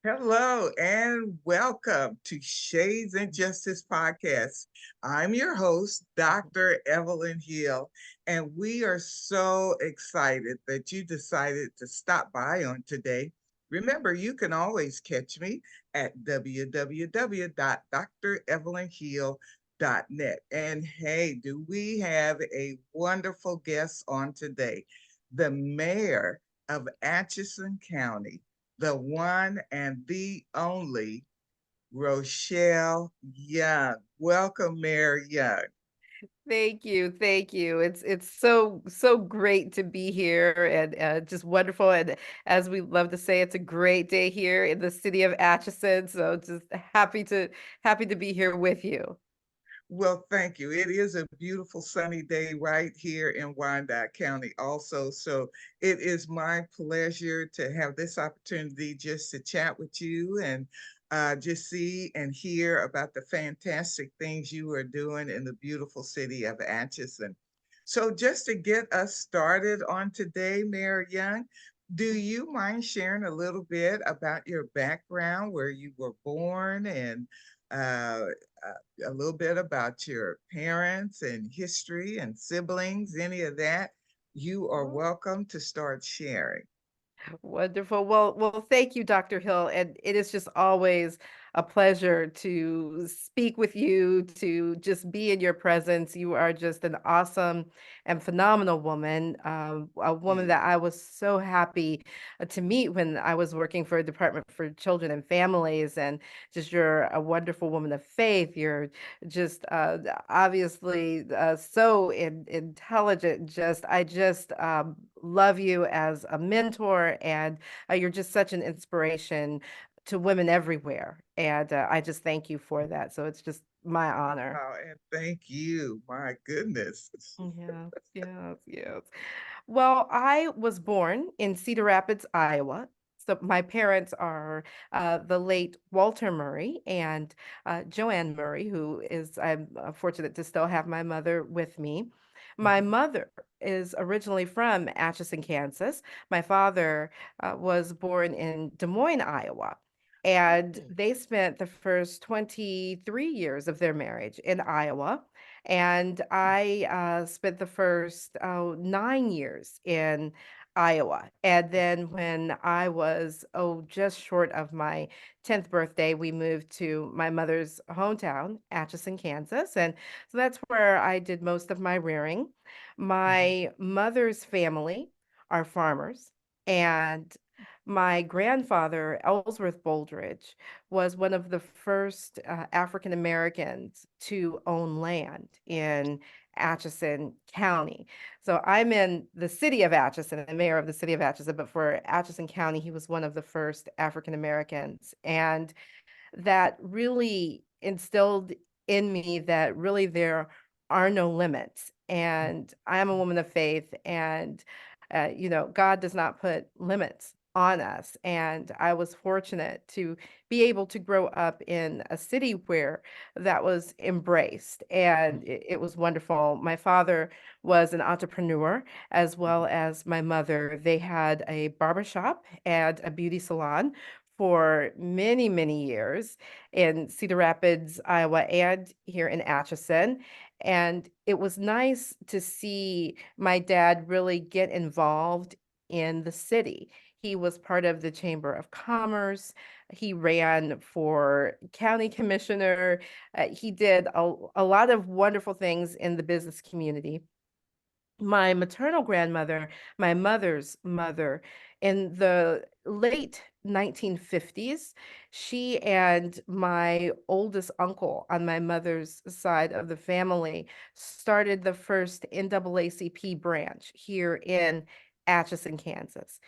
Hello and welcome to Shades and Justice Podcast. I'm your host, Dr. Evelyn Hill, and we are so excited that you decided to stop by on today. Remember, you can always catch me at www.drevelynhill.net. And hey, do we have a wonderful guest on today? The mayor of Atchison County, the one and the only Rochelle Young. Welcome, Mayor Young. Thank you, thank you. It's so great to be here and just wonderful. And as we love to say, it's a great day here in the city of Atchison. So just happy to be here with you. Well, thank you. It is a beautiful sunny day right here in Wyandotte County, also. So it is my pleasure to have this opportunity just to chat with you and just see and hear about the fantastic things you are doing in the beautiful city of Atchison. So, just to get us started on today, Mayor Young, do you mind sharing a little bit about your background, where you were born, and uh, a little bit about your parents and history and siblings, any of that? You are welcome to start sharing. Wonderful. Well, thank you, Dr. Hill. And it is just always a pleasure to speak with you, to just be in your presence. You are just an awesome and phenomenal woman, a woman You. that I was so happy to meet when I was working for a Department for Children and Families. And just you're a wonderful woman of faith. You're just obviously so intelligent. I just love you as a mentor, and you're just such an inspiration to women everywhere. And I just thank you for that. So it's just my honor. Wow, and thank you. My goodness. Yes, yes, yes. Well, I was born in Cedar Rapids, Iowa. So my parents are the late Walter Murray and Joanne Murray, who is, I'm fortunate to still have my mother with me. My Mhm. mother is originally from Atchison, Kansas. My father was born in Des Moines, Iowa. And Oh. they spent the first 23 years of their marriage in Iowa. And I spent the first 9 years in Iowa. And then when I was, just short of my 10th birthday, we moved to my mother's hometown, Atchison, Kansas. And so that's where I did most of my rearing. Mhm. My mother's family are farmers. And my grandfather, Ellsworth Boldridge, was one of the first African Americans to own land in Atchison County. So I'm in the city of Atchison, the mayor of the city of Atchison, but for Atchison County, he was one of the first African Americans. And that really instilled in me that really there are no limits. And I am a woman of faith, and God does not put limits on us. And I was fortunate to be able to grow up in a city where that was embraced, and it was wonderful. My father was an entrepreneur, as well as my mother. They had a barbershop and a beauty salon for many, many years in Cedar Rapids, Iowa, and here in Atchison. And it was nice to see my dad really get involved in the city. He was part of the Chamber of Commerce. He ran for county commissioner. He did a lot of wonderful things in the business community. My maternal grandmother, my mother's mother, in the late 1950s, she and my oldest uncle on my mother's side of the family started the first NAACP branch here in Atchison, Kansas.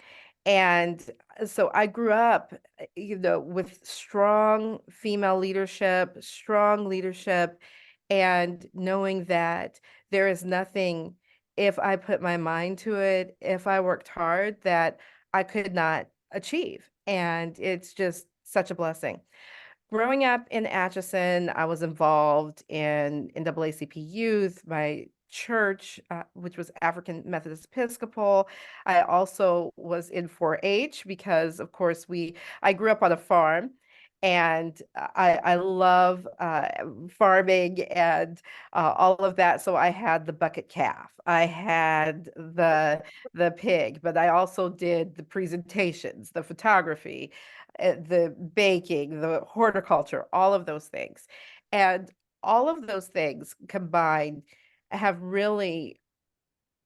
And so I grew up, with strong leadership, and knowing that there is nothing, if I put my mind to it, if I worked hard, that I could not achieve. And it's just such a blessing. Growing up in Atchison, I was involved in NAACP Youth. My church, which was African Methodist Episcopal. I also was in 4-H because, of course, I grew up on a farm, and I love farming and all of that. So I had the bucket calf, I had the pig, but I also did the presentations, the photography, the baking, the horticulture, all of those things. And all of those things combined have really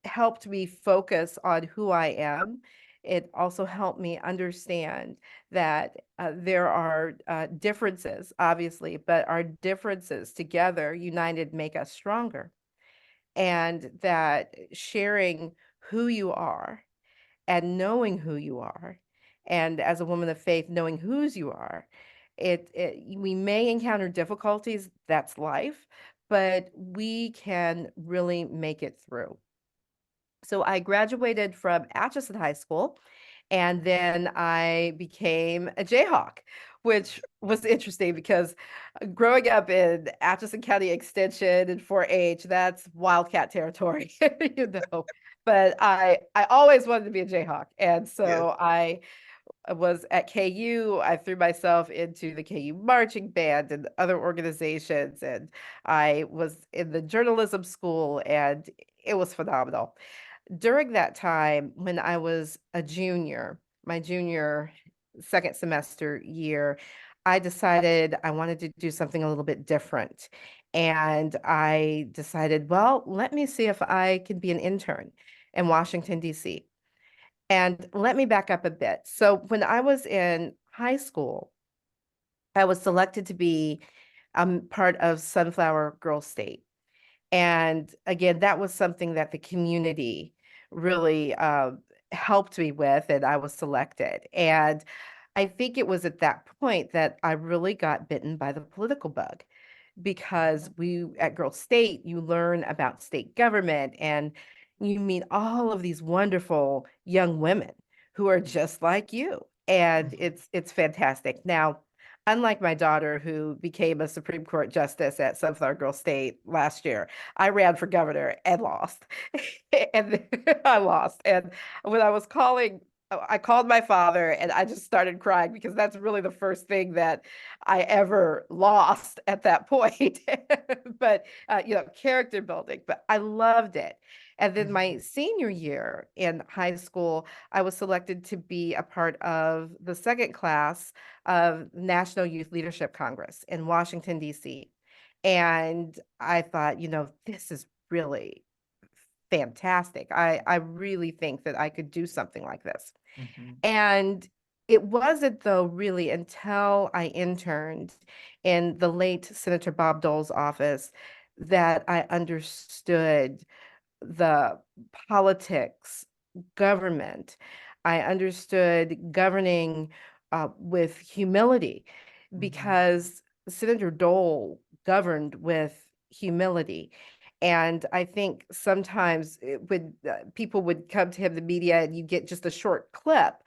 helped me focus on who I am. It also helped me understand that there are differences, obviously, but our differences together, united, make us stronger. And that sharing who you are and knowing who you are, and as a woman of faith, knowing whose you are, we may encounter difficulties, that's life, but we can really make it through. So I graduated from Atchison High School, and then I became a Jayhawk, which was interesting because growing up in Atchison County Extension and 4-H, that's wildcat territory, you know. But I always wanted to be a Jayhawk, and Yes. so I was at KU. I threw myself into the KU marching band and other organizations, and I was in the journalism school, and it was phenomenal. During that time, when I was a junior, my junior second semester year, I decided I wanted to do something a little bit different. And I decided, well, let me see if I can be an intern in Washington, D.C. And let me back up a bit. So when I was in high school, I was selected to be part of Sunflower Girl State. And again, that was something that the community really helped me with, and I was selected. And I think it was at that point that I really got bitten by the political bug, because we at Girl State, you learn about state government and you meet all of these wonderful young women who are just like you. And Mhm. it's fantastic. Now, unlike my daughter who became a Supreme Court justice at Sunflower Girl State last year, I ran for governor and lost. And I lost. And when I called my father and I just started crying because that's really the first thing that I ever lost at that point. But character building, but I loved it. And then Mhm. my senior year in high school, I was selected to be a part of the second class of National Youth Leadership Congress in Washington, D.C. And I thought, this is really fantastic. I really think that I could do something like this. Mhm. And it wasn't, though, really until I interned in the late Senator Bob Dole's office that I understood the politics, government. I understood governing with humility, Mhm. because Senator Dole governed with humility. And I think sometimes people would come to him, the media, and you get just a short clip.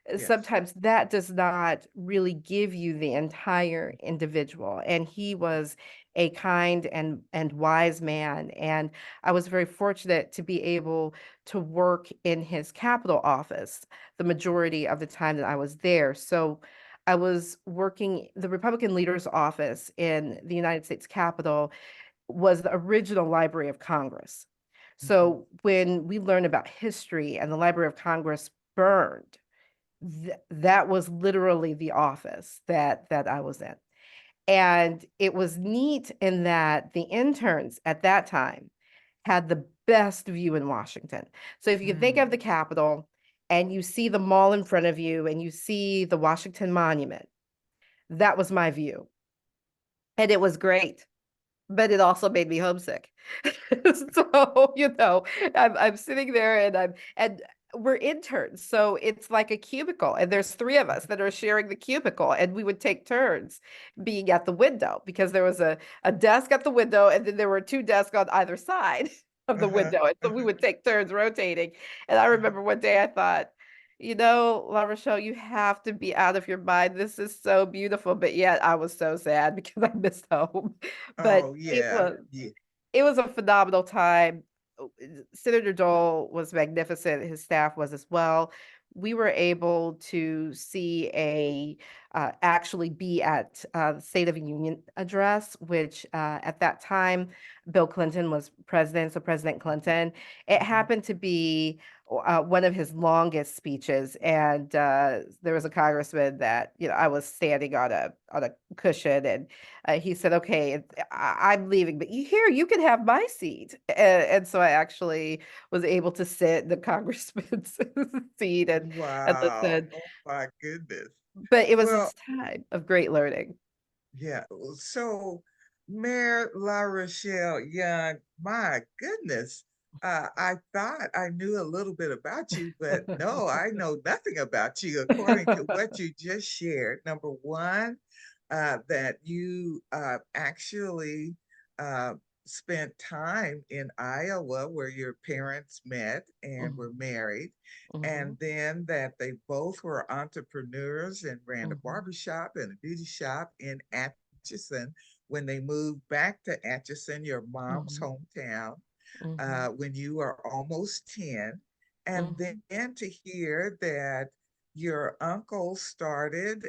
Yes. Sometimes that does not really give you the entire individual. And he was a kind and wise man. And I was very fortunate to be able to work in his Capitol office the majority of the time that I was there. So I was working, the Republican leader's office in the United States Capitol was the original Library of Congress. Mhm. So when we learn about history and the Library of Congress burned, that was literally the office that I was in. And it was neat in that the interns at that time had the best view in Washington. So if you can think Mm. of the Capitol and you see the mall in front of you and you see the Washington Monument, that was my view. And it was great, but it also made me homesick. So, I'm sitting there and we're interns. So it's like a cubicle, and there's three of us that are sharing the cubicle, and we would take turns being at the window because there was a desk at the window, and then there were two desks on either side of the Uh-huh. window. And so we Uh-huh. would take turns rotating. And I Uh-huh. remember one day I thought, La Rochelle, you have to be out of your mind. This is so beautiful. But yet I was so sad because I missed home. But Oh, yeah. Yeah. it was a phenomenal time. Senator Dole was magnificent. His staff was as well. We were able to see actually be at the State of the Union address, which at that time, Bill Clinton was president. So President Clinton, it Mhm. happened to be one of his longest speeches, and there was a congressman that I was standing on a cushion, and he said, "Okay, I'm leaving, but here you can have my seat." And so I actually was able to sit in the congressman's seat and Wow. listen. Oh my goodness. But it was a Well, time of great learning. yeah. So, Mayor La Rochelle Young, my goodness. I thought I knew a little bit about you, but no, I know nothing about you according to what you just shared. Number one, that you actually uh, spent time in Iowa where your parents met and were Mhm, married. And mhm, then that they both were entrepreneurs and ran a mhm, barbershop and a beauty shop in Atchison when they moved back to Atchison, your mom's mhm, hometown, mhm, when you were almost 10. And mhm. then to hear that your uncle started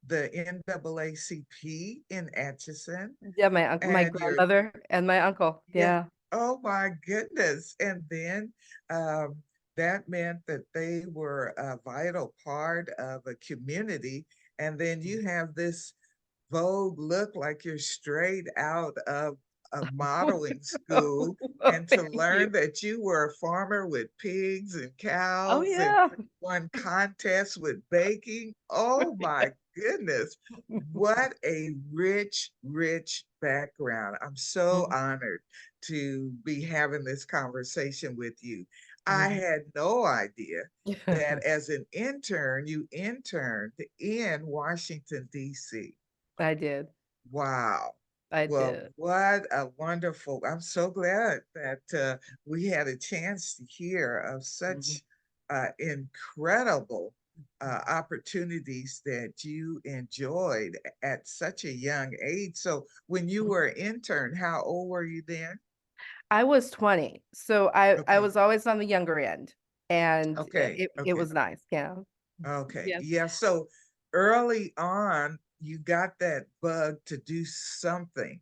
the NAACP in Atchison, Yeah, my and your grandmother and my uncle. yeah. Yeah. Oh my goodness. And then um, that meant that they were a vital part of a community. And then you have this Vogue look like you're straight out of a modeling school, Oh, and to thank you. learn that you were a farmer with pigs and Oh cows and yeah. won contests with baking. Oh my goodness. What a rich, rich background. I'm so Mhm, honored to be having this conversation with you. I mhm. had no idea that as an intern, you interned in Washington, D.C. I did. Wow. I Well, did. what a wonderful, I'm so glad that we had a chance to hear of Mhm, such incredible opportunities that you enjoyed at such a young age. So when you were mhm. an intern, how old were you then? I was 20, so I Okay. was always on the younger end, and Okay. it Okay. was nice, yeah. Okay. Yes. Yeah. So early on, you got that bug to do something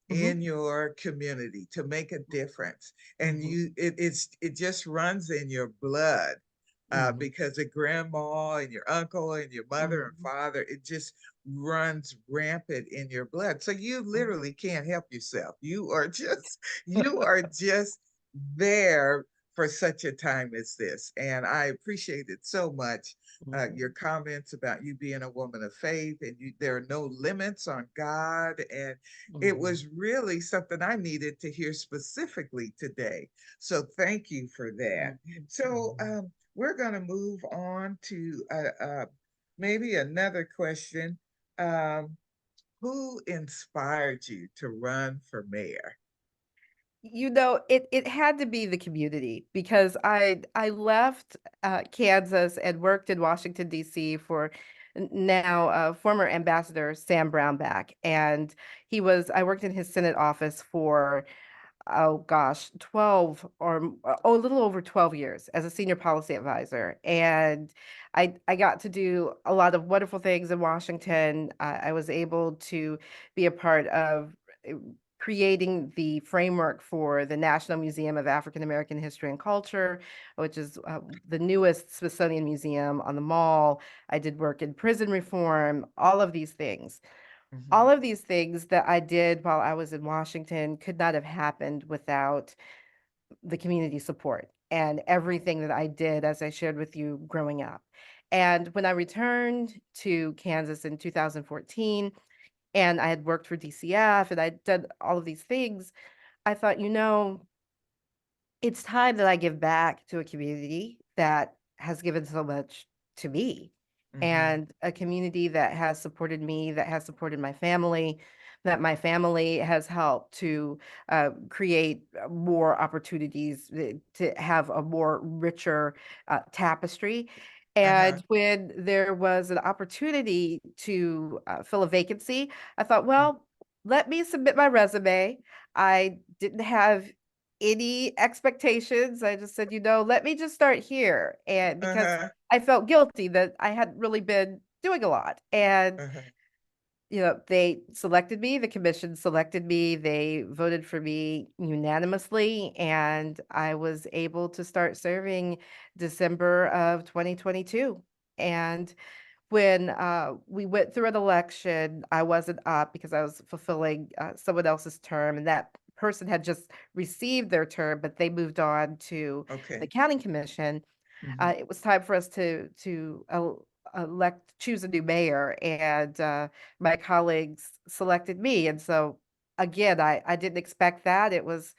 in Mhm, your community to make a difference, and mhm, it just runs in your blood, mhm, because of grandma and your uncle and your mother and mhm, father. It just runs rampant in your blood, so you mhm, literally can't help yourself. You are just there for such a time as this, and I appreciate it so much. Your mhm, comments about you being a woman of faith, and there are no limits on God, and it mhm, was really something I needed to hear specifically today. So thank you for that. mhm, So mhm. we're going to move on to maybe another question. Um, who inspired you to run for mayor? It had to be the community because I left Kansas and worked in Washington D.C. for now former Ambassador Sam Brownback, and I worked in his Senate office for, oh gosh, 12 or a little over 12 years as a senior policy advisor. And I got to do a lot of wonderful things in Washington. I was able to be a part of uh, creating the framework for the National Museum of African American History and Culture, which is the newest Smithsonian museum on the Mall. I did work in prison reform, all of these things. Mhm, All of these things that I did while I was in Washington could not have happened without the community support and everything that I did, as I shared with you growing up. And when I returned to Kansas in 2014, and I had worked for DCF and I did all of these things, I thought, it's time that I give back to a community that has given so much to me, mhm, and a community that has supported me, that has supported my family, that my family has helped to create more opportunities, to have a more richer tapestry. uh-huh, And when there was an opportunity to fill a vacancy, I thought, well, let me submit my resume. I didn't have any expectations. I just said, let me just start here. And because Uh-huh. I felt guilty that I hadn't really been doing a lot. And, Uh-huh. they selected me, the commission selected me, they voted for me unanimously, and I was able to start serving December of 2022. And when we went through an election, I wasn't up because I was fulfilling someone else's term, and that person had just received their term, but they moved on to the Okay. county commission. Hmm. It was time for us to choose a new mayor, and my colleagues selected me. And so again, I didn't expect that. It's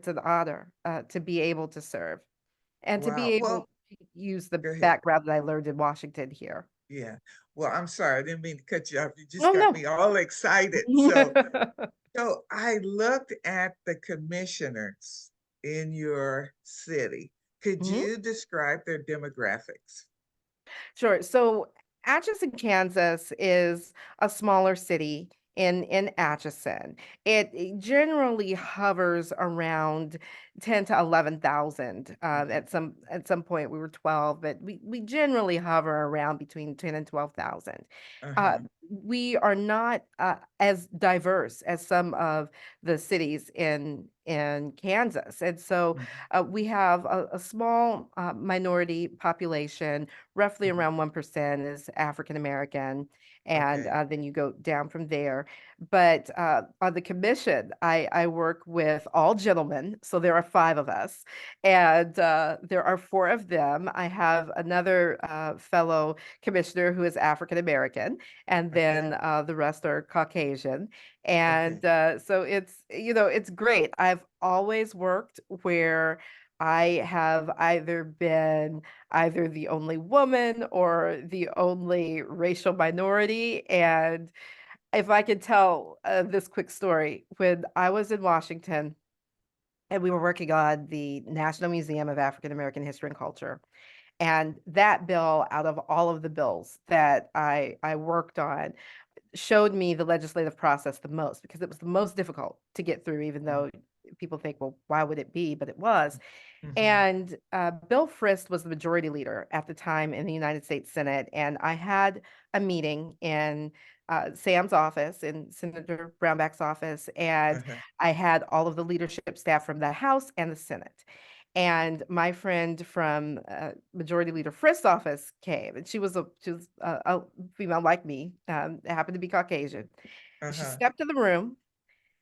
an honor to be able to serve and to be Wow. able Well, to use the go ahead. background that I learned in Washington here. Yeah. Well, I'm sorry. I didn't mean to cut you off. You just Oh, got no. me all excited. So I looked at the commissioners in your city. Could Mhm. you describe their demographics? Sure. So Atchison, Kansas is a smaller city in Atchison. It generally hovers around 10 to 11,000. Hmm. At some point we were 12, but we generally hover around between 10 and 12,000. Uh, Uh-huh. we are not as diverse as some of the cities in Kansas. And so Hmm. we have a small minority population. Roughly Hmm. around 1% is African American, and Okay. then you go down from there. But on the commission, I work with all gentlemen, so there are five of us, and there are four of them. I have another fellow commissioner who is African American, and Okay. then the rest are Caucasian. And Okay. so it's great. I've always worked where I have either the only woman or the only racial minority. And if I could tell this quick story, when I was in Washington and we were working on the National Museum of African American History and Culture, and that bill, out of all of the bills that I worked on, showed me the legislative process the most because it was the most difficult to get through, even though people think, well, why would it be? But it was. Hmm. And Bill Frist was the majority leader at the time in the United States Senate. And I had a meeting in Sam's office, in Senator Brownback's office, and Uh-huh. I had all of the leadership staff from the House and the Senate. And my friend from Majority Leader Frist's office came, and she was a female like me, happened to be Caucasian. And she Uh-huh. stepped in the room,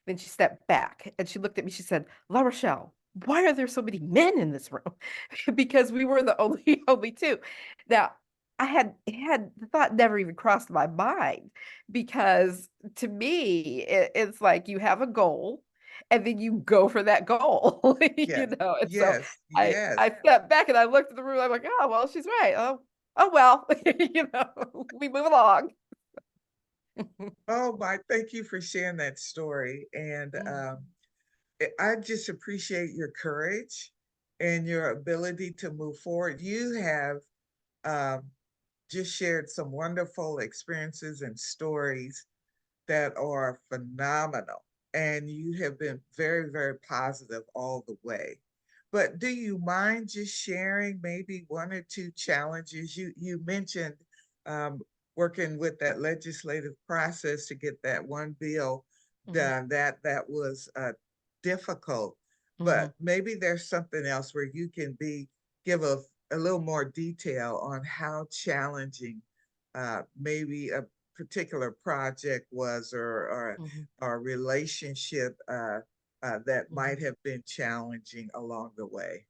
then she stepped back and she looked at me. She said, "La Rochelle, why are there so many men in this room?" Because we were the only two. Now, I had the thought never even crossed my mind because to me it's like you have a goal and then you go for that goal, Yes. And so Yes. I Yes. stepped back and I looked at the room. I'm like, oh well, she's right. Oh well, we move along. Oh my, thank you for sharing that story. And I just appreciate your courage and your ability to move forward. You have um, just shared some wonderful experiences and stories that are phenomenal. And you have been very, very positive all the way. But do you mind just sharing maybe one or two challenges? You mentioned um, working with that legislative process to get that one bill Mhm, done. That was difficult, mhm, but maybe there's something else where you can give a little more detail on how challenging maybe a particular project was, mhm, or relationship that mhm. might have been challenging along the way.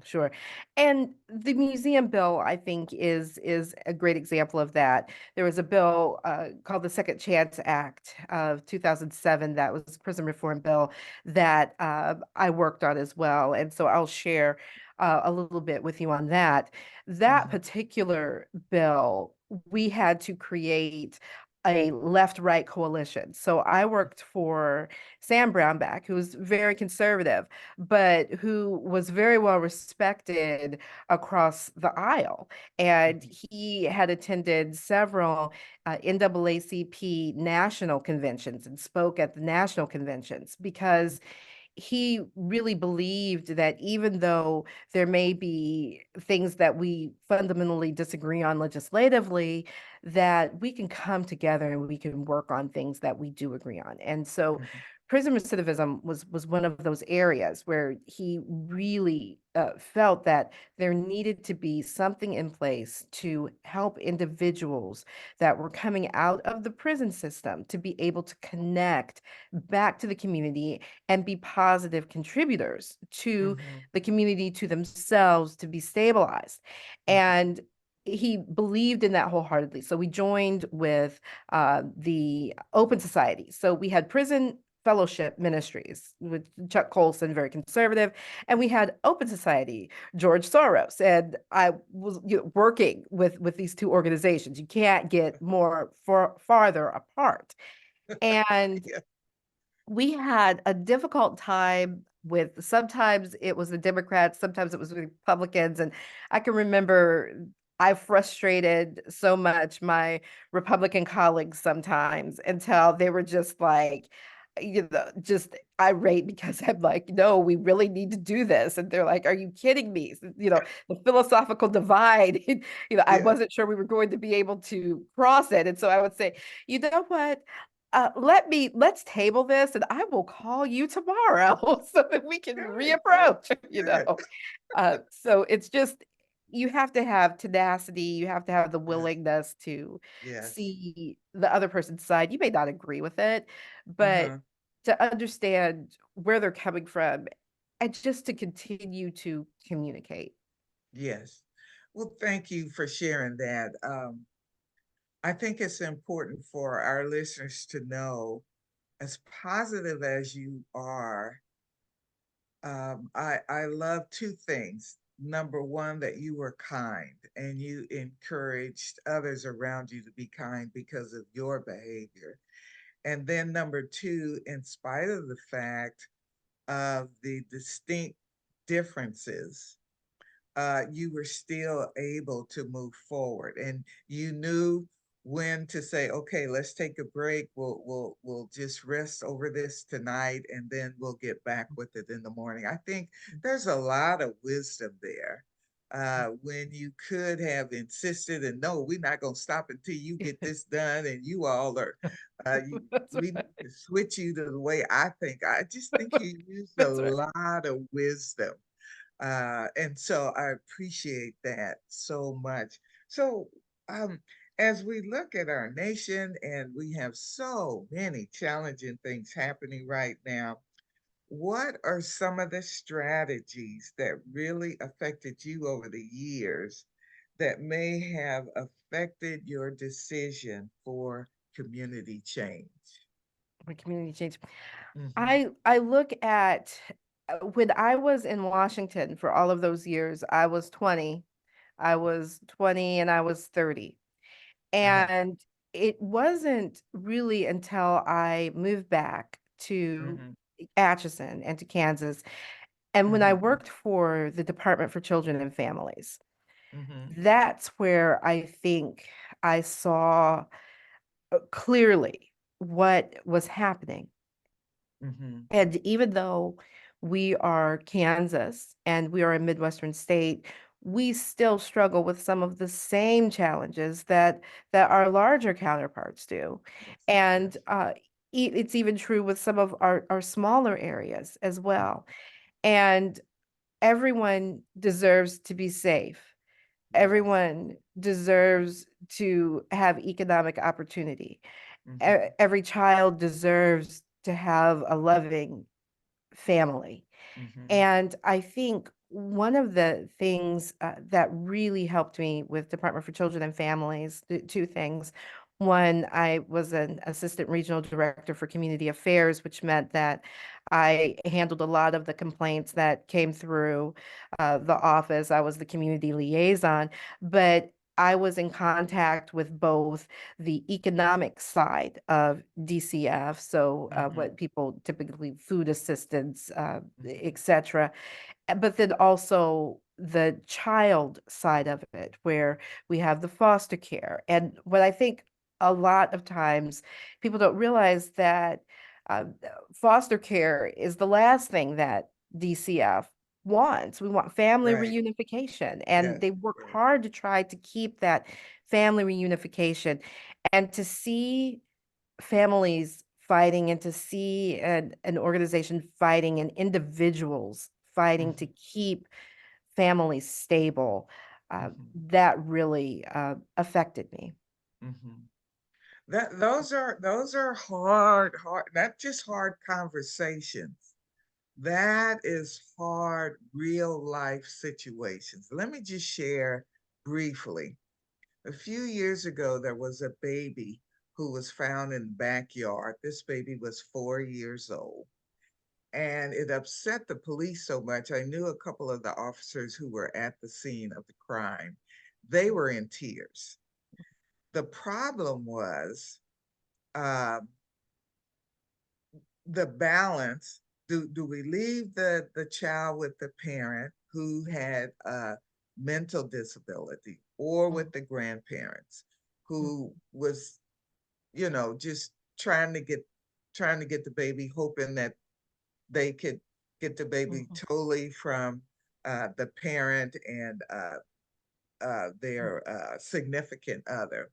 Sure. And the museum bill, I think, is a great example of that. There was a bill called the Second Chance Act of 2007 that was a prison reform bill that I worked on as well. And so I'll share a little bit with you on that. That Mhm. particular bill, we had to create a left-right coalition. So I worked for Sam Brownback, who's very conservative but who was very well respected across the aisle. And Mhm. he had attended several NAACP national conventions and spoke at the national conventions because he really believed that even though there may be things that we fundamentally disagree on legislatively, that we can come together and we can work on things that we do agree on. And so mhm, prison recidivism was one of those areas where he really felt that there needed to be something in place to help individuals that were coming out of the prison system to be able to connect back to the community and be positive contributors to mhm, the community, to themselves, to be stabilized. mhm, And he believed in that wholeheartedly. So we joined with the Open Society. So we had prison fellowship ministries with Chuck Colson, very conservative, and we had Open Society, George Soros, and I was working with these two organizations. You can't get more farther apart. And yeah, we had a difficult time with, sometimes it was the Democrats, sometimes it was the Republicans. And I can remember I frustrated so much my Republican colleagues sometimes until they were just like, just irate because I'm like, no, we really need to do this. And they're like, are you kidding me? So, the philosophical divide, I yeah, wasn't sure we were going to be able to cross it. And so I would say, you know what? Let's table this and I will call you tomorrow so that we can right, that's reapproach, good. So it's just, you have to have tenacity, you have to have the Yes, willingness to yes, see the other person's side. You may not agree with it, but uh-huh, to understand where they're coming from and just to continue to communicate. yes. Well, thank you for sharing that. I think it's important for our listeners to know, as positive as you are, I love two things. Number one, that you were kind and you encouraged others around you to be kind because of your behavior. And then number two, in spite of the fact of the distinct differences, you were still able to move forward, and you knew when to say, "Okay, let's take a break. We'll just rest over this tonight, and then we'll get back with it in the morning." I think there's a lot of wisdom there. When you could have insisted and no, we're not going to stop until you get this done, and you all are, you, That's we need right. to switch you to the way I think. I just think you used a That's right. lot of wisdom, and so I appreciate that so much. So, um, as we look at our nation and we have so many challenging things happening right now, what are some of the strategies that really affected you over the years that may have affected your decision for community change? For community change. Mm-hmm. I look at when I was in Washington for all of those years, I was 20. I was 20 and I was 30. Uh-huh. And it wasn't really until I moved back to Mm-hmm. Atchison and to Kansas, and when I Mm-hmm. worked for the Department for Children and Families, Mm-hmm. that's where I think I saw clearly what was happening. Mm-hmm. And even though we are Kansas and we are a Midwestern state, we still struggle with some of the same challenges that our larger counterparts do. Yes. And Yes. it's even true with some of our smaller areas as Mhm. well. And everyone deserves to be safe. Yes. Everyone deserves to have economic opportunity. Mhm. Every child deserves to have a loving family. Mhm. And I think one of the things that really helped me with Department for Children and Families, two things. One, I was an assistant regional director for community affairs, which meant that I handled a lot of the complaints that came through the office. I was the community liaison, but I was in contact with both the economic side of DCF, so Mhm. what people typically food assistance, Mhm. etc., but then also the child side of it, where we have the foster care. And what I think a lot of times people don't realize that. Uh, foster care is the last thing that DCF wants. We want family Right. reunification, and Yes. they work Right. hard to try to keep that family reunification, and to see families fighting, and to see an organization fighting, and individuals fighting to Mhm, keep families stable. mhm, That really affected me. mhm. Those are hard, not just hard conversations. That is hard, real life situations. Let me just share briefly. A few years ago, there was a baby who was found in the backyard. This baby was 4 years old. And it upset the police so much. I knew a couple of the officers who were at the scene of the crime. They were in tears. The problem was um, the balance. Do we leave the child with the parent who had a mental disability, or with Mm, the grandparents mm, who was, just trying to get the baby, hoping that they could get the baby mhm, totally from the parent and their significant other.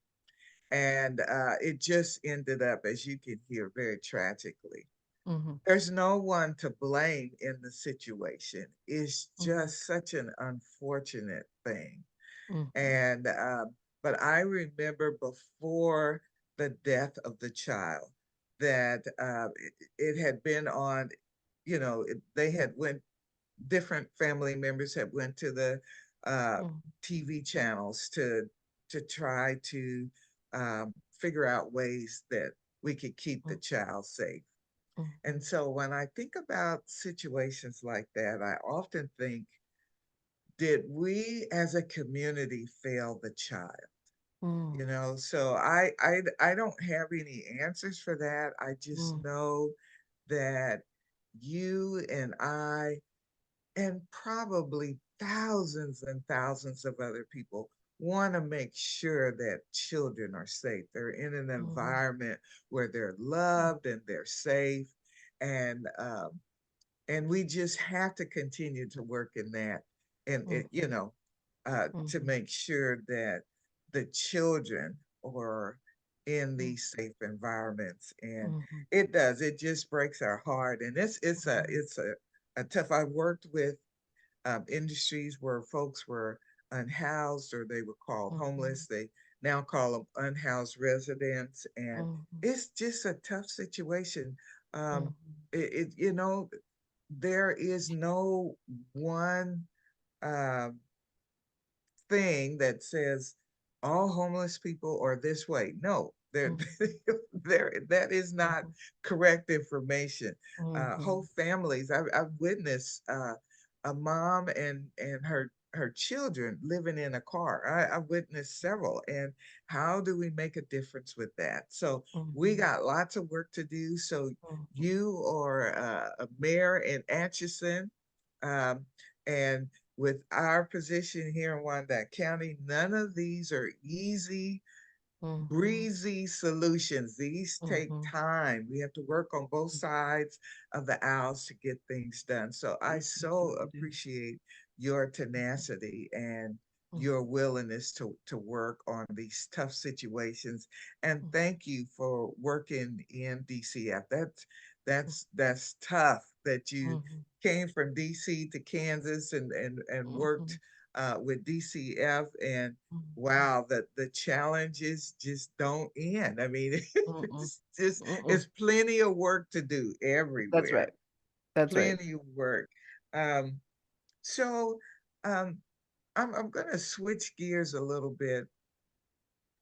And it just ended up, as you can hear, very tragically. mhm, There's no one to blame in the situation. It's mhm, just such an unfortunate thing. mhm, And but I remember before the death of the child that it had been on, they had went, different family members had went to the uh, mhm, TV channels to try to figure out ways that we could keep the mhm, child safe. And mhm, so when I think about situations like that, I often think, did we as a community fail the child? mhm, So I don't have any answers for that. I just mhm, know that you and I, and probably thousands and thousands of other people, want to make sure that children are safe. They're in an mhm, environment where they're loved and they're safe. And we just have to continue to work in that, and mhm, to mhm, make sure that the children are in mhm, these safe environments. And mhm, it just breaks our heart. And it's a tough. I worked with industries where folks were unhoused, or they were called mhm, homeless. They now call them unhoused residents. And mhm, it's just a tough situation. mhm, Um, mhm, there is no one um, thing that says all homeless people are this way. No, there, mhm, that is not correct information. Whole mhm, families. I've witnessed a mom and her children living in a car. I witnessed several. And how do we make a difference with that? So we mhm, got lots of work to do. So mhm, you are a mayor in Atchison, um, and with our position here in Wyandotte County, none of these are easy, mhm, breezy solutions. These take mhm. time. We have to work on both sides of the aisles to get things done. So I Yes, so we do. appreciate your tenacity and Mhm, your willingness to work on these tough situations. And thank you for working in DCF. That's tough that you mhm, came from DC to Kansas and worked mhm, with DCF. And mhm, wow, the challenges just don't end. I mean, mhm, mhm. it's plenty of work to do That's everywhere, right. That's right. plenty of work. Um, so um, I'm gonna switch gears a little bit.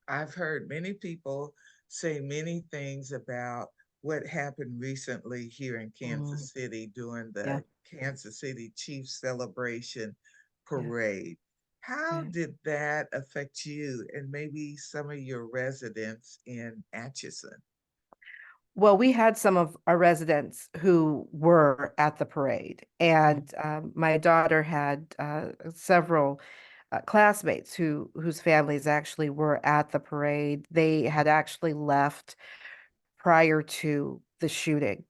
I've heard many people say many things about what happened recently here in Mm, Kansas City during yeah, the Kansas City Chiefs Celebration yeah, Parade. How right. did that affect you and maybe some of your residents in Atchison? Well, we had some of our residents who were at the parade, Mm, and my daughter had several classmates whose families actually were at the parade. They had actually left prior to the shooting.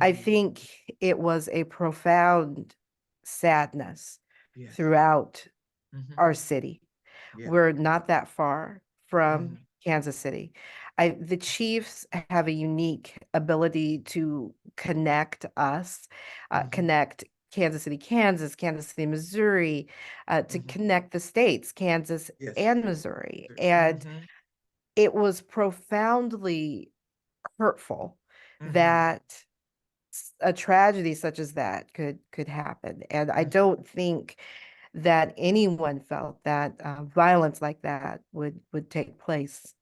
I Mhm. think it was a profound sadness Yes. throughout Mhm. our city. Yeah. We're not that far from Mhm. Kansas City. The Chiefs have a unique ability to connect us, Mhm. connect Kansas City, Kansas, Kansas City, Missouri, to Mhm. connect the states, Kansas Yes. and Missouri. And Mhm. it was profoundly hurtful Mhm. that a tragedy such as that could happen. And I Mhm. don't think that anyone felt that violence like that would take place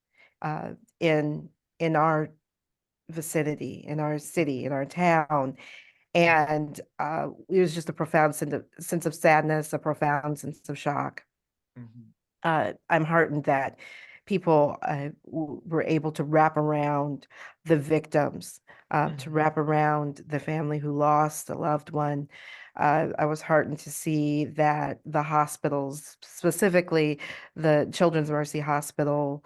uh, in in our vicinity, in our city, in our town. Mhm. And it was just a profound sense of sadness, a profound sense of shock. Mhm. I'm heartened that people were able to wrap around the victims, to Mhm. wrap around the family who lost a loved one. I was heartened to see that the hospitals, specifically the Children's Mercy Hospital,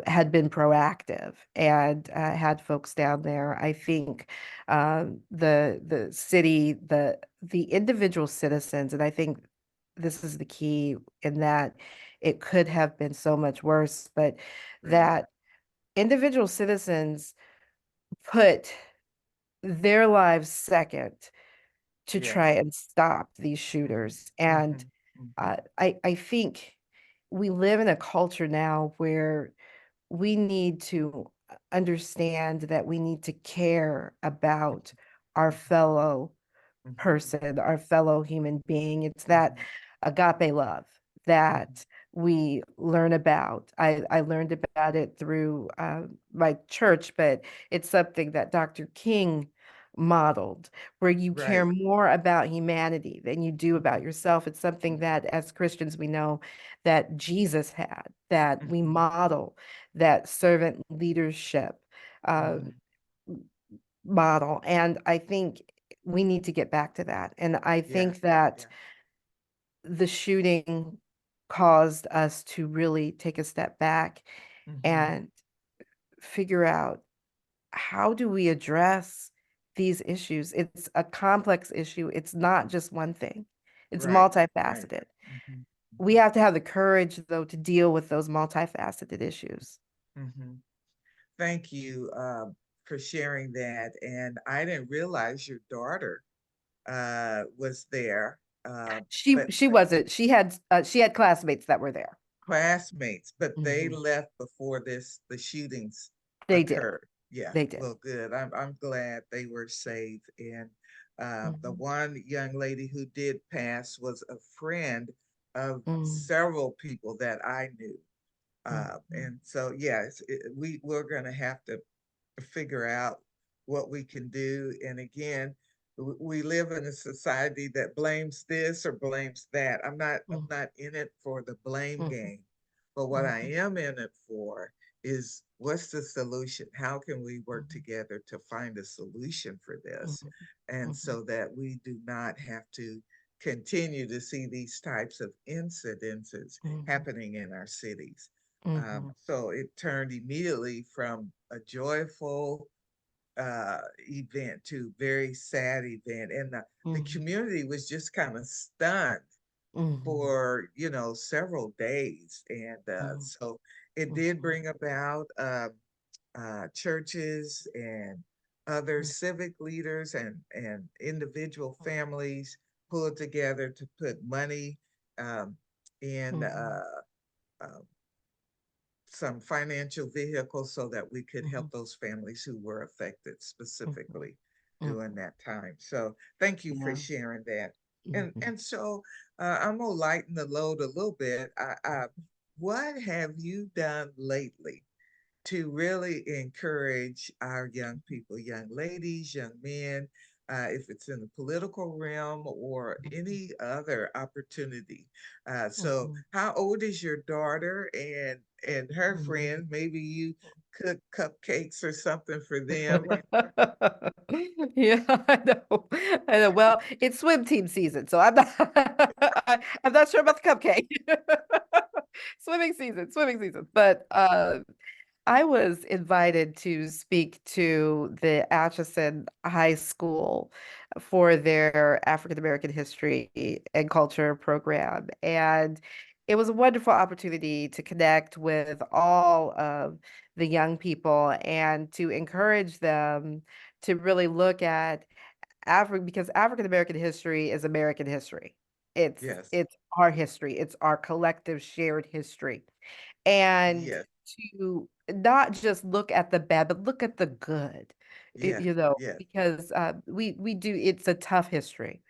had been proactive and had folks down there. I think the city, the individual citizens, and I think this is the key in that it could have been so much worse, but Right. that individual citizens put their lives second to try Yes. and stop these Mhm. shooters. And Mhm. Mhm. I think we live in a culture now where we need to understand that we need to care about our Mhm. fellow Mhm. person, our fellow human being. It's that Mhm. agape love Mhm. that we learn about. I learned about it through my church, but it's something that Dr. King modeled, where you care Right. more about humanity than you do about Mhm. yourself. It's something Mhm. that as Christians we know that Jesus had, that we Mhm. model, that servant leadership uh, Mhm. model. And I think we need to get back to that. And I Yeah. think that Yeah. the shooting caused us to really take a step back Mhm. and figure out how do we address these issues? It's a complex issue. It's not just one thing. It's Right. Right. multifaceted. Mhm. We Mhm. have to have the courage, though, to deal with those multifaceted issues. Mhm. Thank you for sharing that. And I didn't realize your daughter was there, but She wasn't. She had classmates that were there. classmates, but they Mhm. left before the shootings They did. occurred. Yeah, They did. well, good. I'm glad they were safe. And the Mhm. one young lady who did pass was a friend of Mhm. several people that I knew. Mhm. And so, yes, we're going to have to figure out what we can do. And again, we live in a society that blames this or blames that. I'm Mhm. not in it for the blame Mhm. game, but what I Mhm. am in it for is what's the solution? How can we work Mhm. together to find a solution for this? Mhm. And Mhm. so that we do not have to continue to see these types of incidences Mhm. happening in our cities. Mhm. So it turned immediately from a joyful event to very sad event, and the Mhm. community was just kind of stunned Mhm. for several days, and Mhm. so it did Mhm. bring about churches and other Mhm. civic leaders and individual families pulled together to put money um, in Mhm. uh, some financial vehicles so that we could help Mhm. those families who were affected Mhm. specifically during Mhm. that time. So thank you for Yeah. sharing that. Mhm. And so I'm gonna lighten the load a little bit. What have you done lately to really encourage our young people, young ladies, young men, if it's in the political realm or Mhm. any other opportunity. So, Mhm. how old is your daughter and her Mhm. friend? Maybe you cook cupcakes or something for them. Yeah, I know. I know. Well, it's swim team season, so I'm not I'm not sure about the cupcake. Swimming season, swimming season. But I was invited to speak to the Atchison High School for their African American History and Culture program. And it was a wonderful opportunity to connect with all of the young people and to encourage them to really look at Africa, because African American history is American history. Yes, it's our history. It's our collective shared history. And yes, to not just look at the bad, but look at the good, yes, yes, because we do, it's a tough history,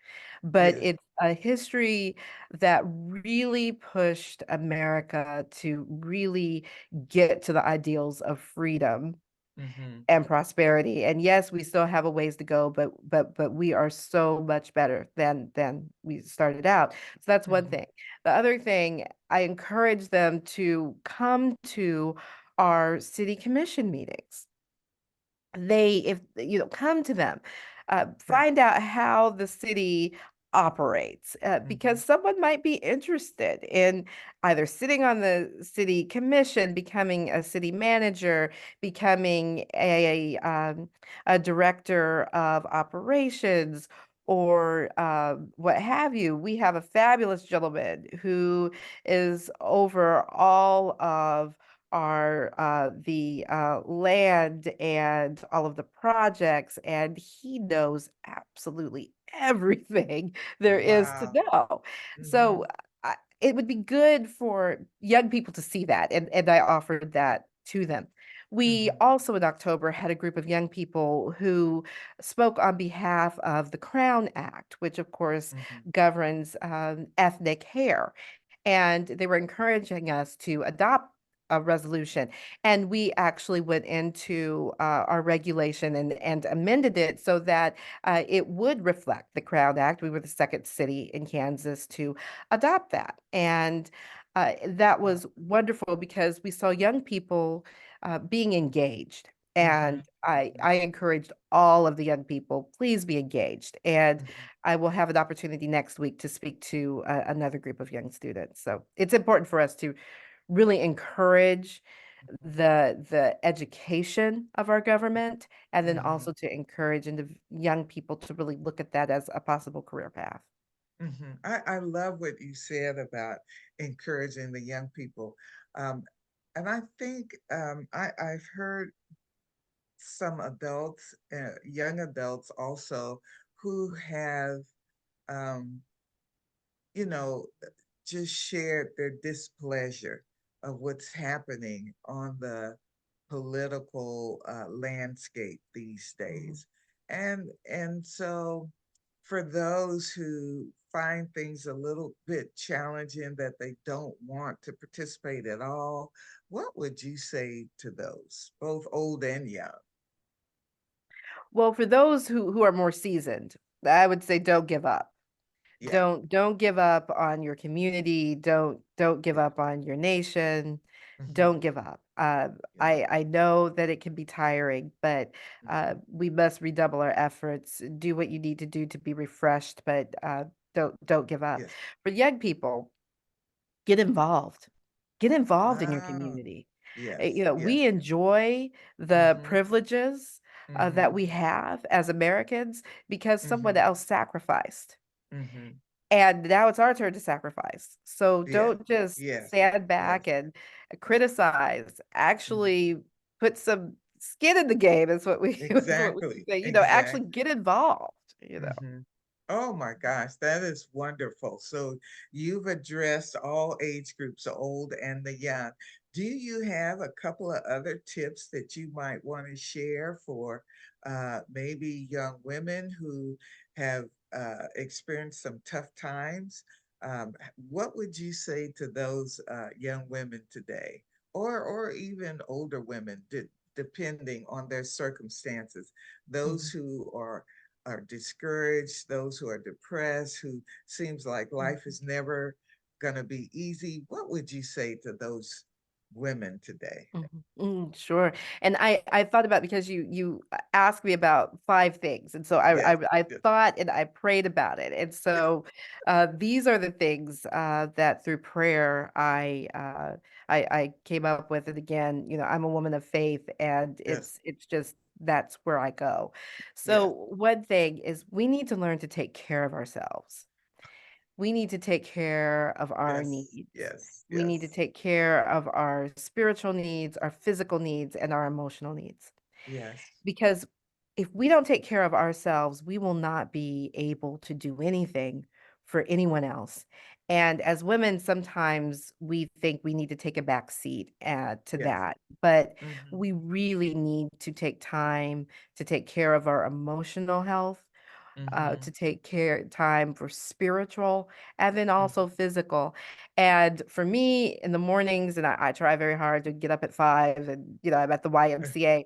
but yes. it's a history that really pushed America to really get to the ideals of freedom Mm-hmm, and prosperity. And yes, we still have a ways to go, but we are so much better than we started out. So that's one mm-hmm. thing. The other thing, I encourage them to come to our city commission meetings. They, if you know, come to them, Okay. find out how the city operates, Mm-hmm, because someone might be interested in either sitting on the city commission, becoming a city manager, becoming a director of operations, or what have you. We have a fabulous gentleman who is over all of our the land and all of the projects, and he knows absolutely everything there is to wow. know. Mm-hmm, So it would be good for young people to see that, and I offered that to them. We mm-hmm, also in October had a group of young people who spoke on behalf of the Crown Act, which of course mm-hmm. governs ethnic hair. And they were encouraging us to adopt a resolution. And we actually went into our regulation and amended it so that it would reflect the Crown Act. We were the second city in Kansas to adopt that. And that Wow. was wonderful because we saw young people being engaged. Mm-hmm, And mm-hmm, I encouraged all of the young people, please be engaged. And mm-hmm, I will have an opportunity next week to speak to another group of young students. So it's important for us to really encourage the education of our government, and then mm-hmm. also to encourage young people to really look at that as a possible career path. Mm-hmm. I love what you said about encouraging the young people. Um, and I think I've heard some adults, young adults also, who have, um, you know, just shared their displeasure of what's happening on the political landscape these Mhm. days. And so for those who find things a little bit challenging that they don't want to participate at all, what would you say to those, both old and young? Well, for those who are more seasoned, I would say don't give up. Yeah, Don't give up on your community. Don't give yeah, up on your nation. hmm, Don't give up. yeah, I know that it can be tiring, but hmm, we must redouble our efforts. Do what you need to do to be refreshed, but don't give up. yes. For young people, get involved. Get involved in your Wow. community. Yes, yes. We enjoy the Mm-hmm, privileges that mm-hmm, we have as Americans because someone mm-hmm, else sacrificed. mm-hmm. And now it's our turn to sacrifice. So Yes, don't just yes, stand yes. back and criticize. Mhm. Actually put some skin in the game is what we is what we Exactly, say. Actually exactly. get involved. Hmm. Oh my gosh, that is wonderful. So you've addressed all age groups, the old and the young. Do you have a couple of other tips that you might want to share for maybe young women who have experienced some tough times? What would you say to those young women today, or even older women, depending on their circumstances? Those Mhm, who are discouraged, those who are depressed, who seems like life mhm. is never going to be easy. What would you say to those? women today. Sure. And I thought about because you asked me about five things, and so Yes, I yes, thought and I prayed about it, and so these are the things that through prayer I came up with. And again, I'm a woman of faith, and yes, it's just that's where I go. yes, So one thing is we need to learn to take care of ourselves. We need to take care of our yes, needs. yes, We need to yes, take care of our spiritual needs, our physical needs, and our emotional needs. yes, Because if we don't take care of ourselves, we will not be able to do anything for anyone else. And as women, sometimes we think we need to take a back seat to yes. that, but Mm-hmm, we really need to take time to take care of our emotional health, mm-hmm, to take care time for spiritual and then also mm-hmm, physical. And for me in the mornings, and I try very hard to get up at 5, and I'm at the YMCA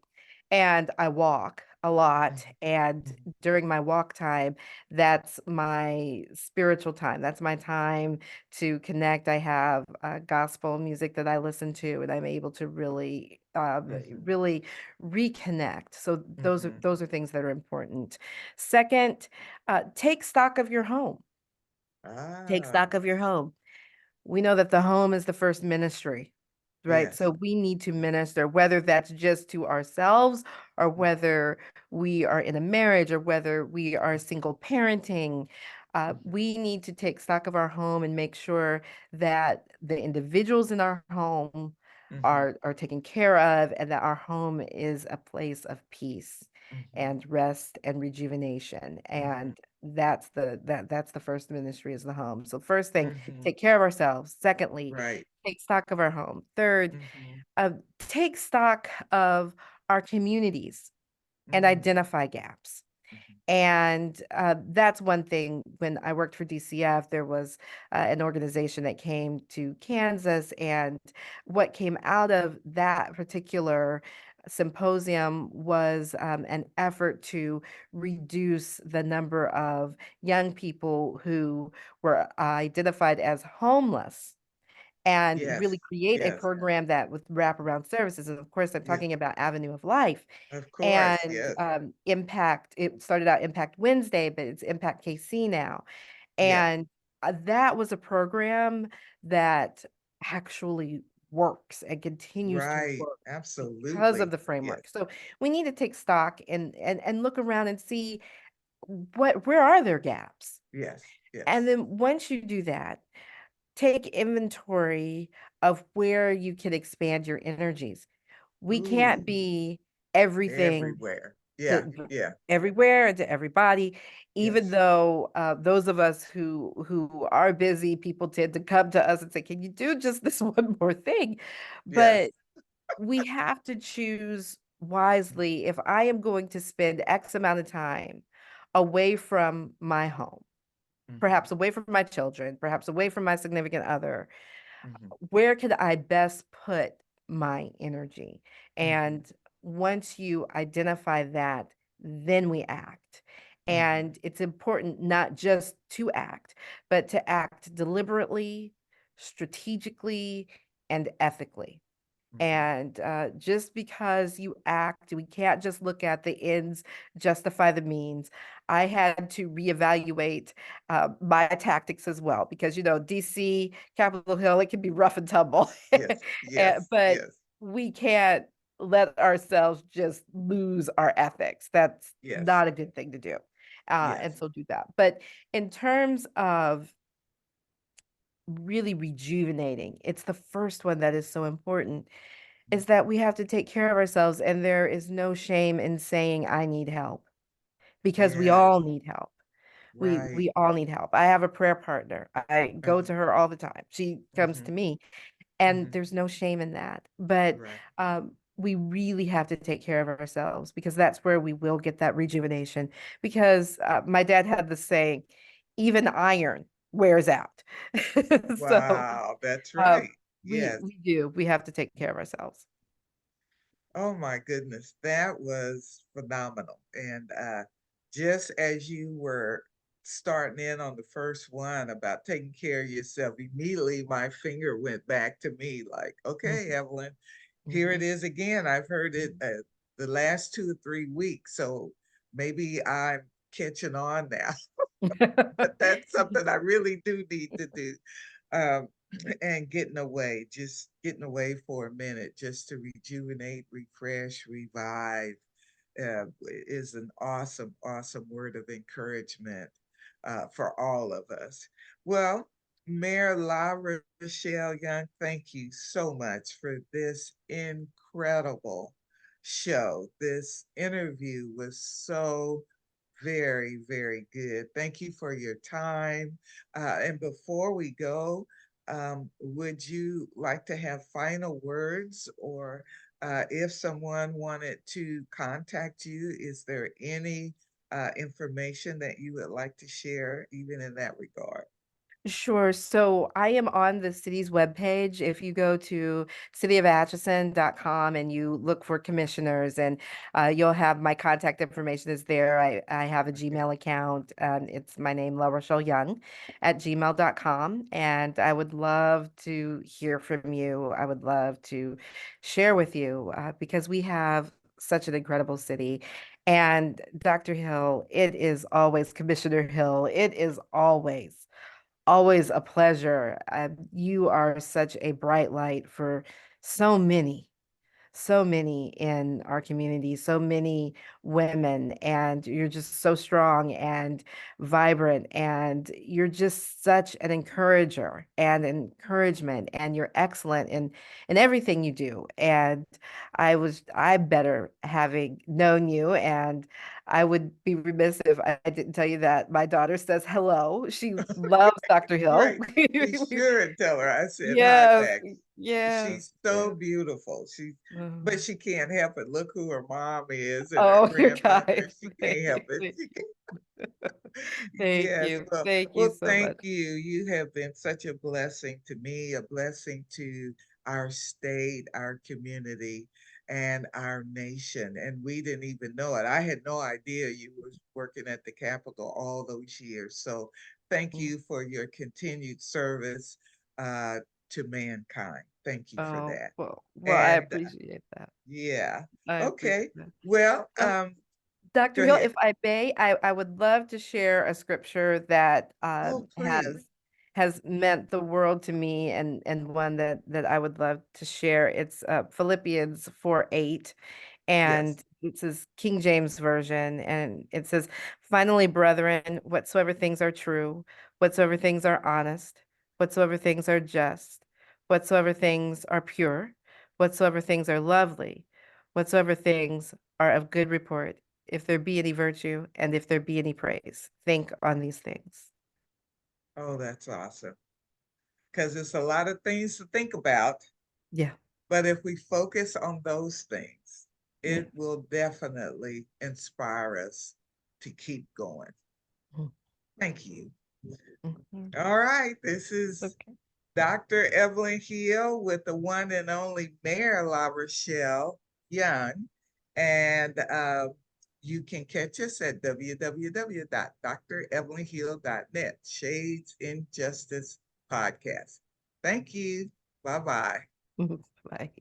and I walk a lot. And mm-hmm, during my walk time, that's my spiritual time. That's my time to connect. I have gospel music that I listen to, and I'm able to mm-hmm, really reconnect. So those are mm-hmm. those are things that are important. Second, take stock of your home. Take Ah, stock of your home. We know that the home is the first ministry, right? yes. So we need to minister, whether that's just to ourselves or whether we are in a marriage or whether we are single parenting. Mm-hmm, We need to take stock of our home and make sure that the individuals in our home mm-hmm, are taken care of, and that our home is a place of peace mm-hmm, and rest and rejuvenation. mm-hmm, And that's the first ministry is the home. So first thing, mm-hmm. take care of ourselves. Secondly, Right. take stock of our home. Third, Mm-hmm, uh, take stock of our communities and mm-hmm, identify gaps. mm-hmm. And that's one thing. When I worked for DCF, there was an organization that came to Kansas, and what came out of that particular symposium was an effort to reduce the number of young people who were identified as homeless and really Yes, create a yes, program that with wraparound services. And of course, I'm yes. talking about Avenue of Life Of course, and yes, Impact. It started out Impact Wednesday, but it's Impact KC now. yes. And that was a program that actually works and continues to Right. work because of Absolutely. the Yes, framework. So we need to take stock and look around and see where are there gaps. yes, And yes. then once you do that, take inventory of where you can expand your energies. We can't Ooh, be everything everywhere. Yeah, to yeah, everywhere and to everybody, even yes, though those of us who are busy, people tend to come to us and say, "Can you do just this one more thing?" yes. But we have to choose wisely. If I am going to spend X amount of time away from my home, Mm-hmm, perhaps away from my children, perhaps away from my significant other, mm-hmm, where could I best put my energy? mm-hmm, And once you identify that, then we act. mm-hmm, And it's important not just to act, but to act deliberately, strategically, and ethically. mm-hmm. And just because you act, we can't just look at the ends justify the means. I had to reevaluate my tactics as well because, DC, Capitol Hill, it can be rough and tumble. Yes, yes, But yes, we can't let ourselves just lose our ethics. That's yes, not a good thing to do. And yes. so do that. But in terms of really rejuvenating, it's the first one that is so important, is that we have to take care of ourselves, and there is no shame in saying I need help because we Yes, all need help. We right. all need help. I have a prayer partner. I go Uh-huh. to her all the time. She comes Mm-hmm, to me, and mm-hmm. there's no shame in that. But Right. we really have to take care of ourselves because that's where we will get that rejuvenation. Because my dad had the saying, even iron wears out. So Wow, that's um, right. we Yes. we do. We have to take care of ourselves. Oh my goodness, that was phenomenal. And just as you were starting in on the first one about taking care of yourself, immediately my finger went back to me like, okay, Mhm, Evelyn, here it mhm, is again. I've heard it the last 2 or 3 weeks. So maybe I'm catching on now. But that's something I really do need to do. Um, and getting away, just getting away for a minute, just to rejuvenate, refresh, revive, is an awesome, awesome word of encouragement for all of us. Well, Mayor La Rochelle Young, thank you so much for this incredible show. This interview was so very, very good. Thank you for your time. And before we go, would you like to have final words, or if someone wanted to contact you, is there any information that you would like to share, even in that regard? Sure. So I am on the city's webpage. If you go to cityofatchison.com and you look for commissioners, and you'll have my contact information is there. I have a Okay. Gmail account. It's my name, La Rochelle Young, at gmail.com. And I would love to hear from you. I would love to share with you because we have such an incredible city. And Dr. Hill, it is always Commissioner Hill. It is always a pleasure. You are such a bright light for so many, so many in our community, so many women, and you're just so strong and vibrant, and you're just such an encourager and encouragement, and you're excellent in everything you do. And I better having known you, and I would be remiss if I didn't tell you that my daughter says hello. She loves Dr. Hill. Right. Be sure and tell her I said hi Yes, back. yes, She's so yes. beautiful. But Mhm. she can't help it. Look who her mom is and her Oh, you grandmother. guys. She can't help it. Thank Yes. you. Well, Thank you well, so thank much. you. You have been such a blessing to me, a blessing to our state, our community, and our nation. And we didn't even know it. I had no idea you was working at the Capitol all those years. So thank Mm. you for your continued service uh, to mankind. Thank you for Oh, that. well, I And appreciate that. yeah. I appreciate Okay. that. Well, Well, go Dr. Hill, ahead. if I may, I would love to share a scripture that Oh, please. has meant the world to me, and one that I would love to share. It's Philippians 4:8. Yes. And it says King James Version, and it says, "Finally, brethren, whatsoever things are true, whatsoever things are honest, whatsoever things are just, whatsoever things are pure, whatsoever things are lovely, whatsoever things are of good report, if there be any virtue, and if there be any praise, think on these things." Oh, that's awesome. Because it's a lot of things to think about. Yeah, But if we focus on those things, yeah. it will definitely inspire us to keep going. Mhm, Thank you. mhm. All right. This is Okay. Dr. Evelyn Hill with the one and only Mayor La Rochelle Young. And you can catch us at www.drevelynhill.net, Shades in Justice Podcast. Thank you. Bye bye. Bye.